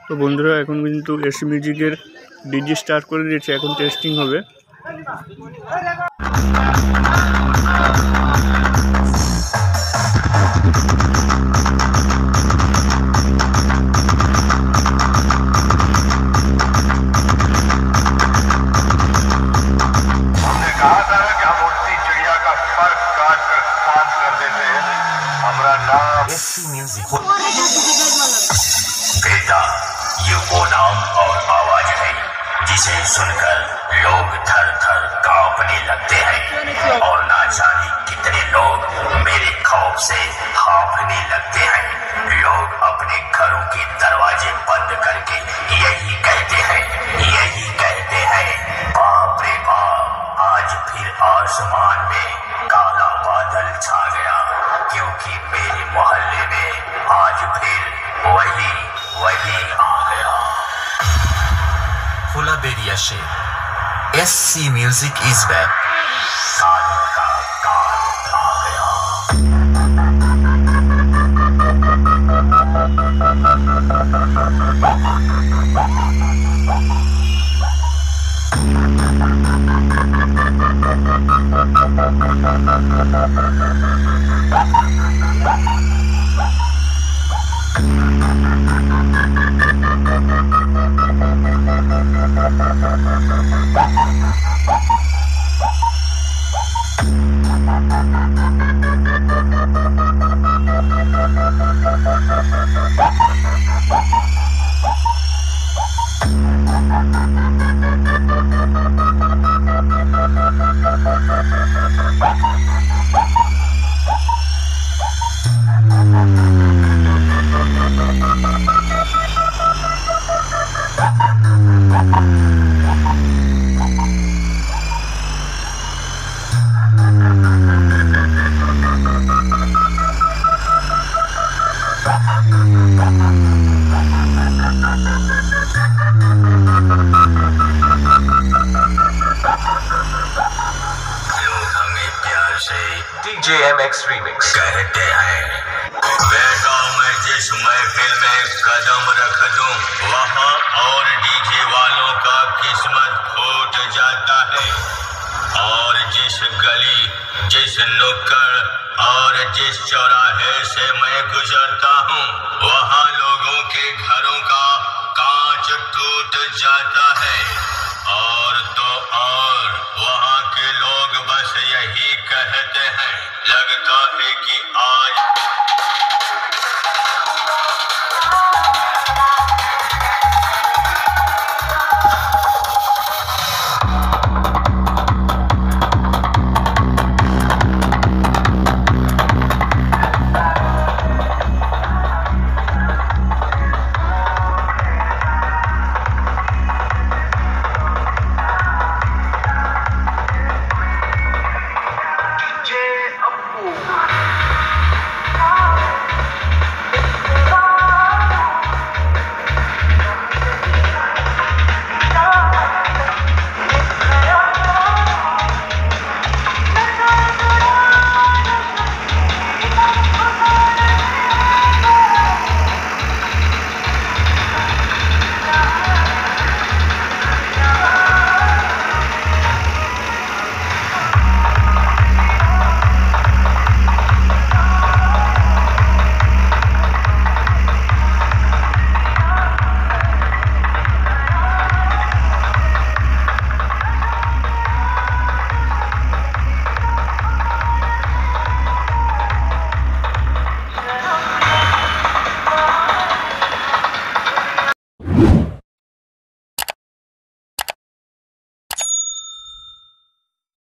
তো বন্ধুরা এখন কিন্তু এসি মিউজিকের ডিজি স্টার্ট করে দিয়েছে, এখন টেস্টিং হবে। बेटा, ये वो नाम और आवाज है जिसे सुनकर लोग थर थर कांपने लगते हैं और ना जाने कितने लोग मेरे खौफ से हांफने लगते हैं। लोग अपने घरों के दरवाजे बंद करके यही कहते हैं, बाप रे बाप, आज फिर आसमान में काला बादल छा गया, क्योंकि मेरे मोहल्ले में आज फिर वही आ गया। फुला बेरिया शेर, SC Music is back। कालों का काल आ गया। DJ MX Remix कहते हैं, बेटा मैं जिस महफिल में कदम रख दूं वहां और डीजे वालों का किस्मत फूट जाता है, और जिस गली, जिस नुक्कड़ और जिस चौराहे से मैं गुजरता हूं वहां लोगों के घरों का कांच टूट जाता है, और तो और वहां के लोग बस यही कहते हैं, लगता है कि आज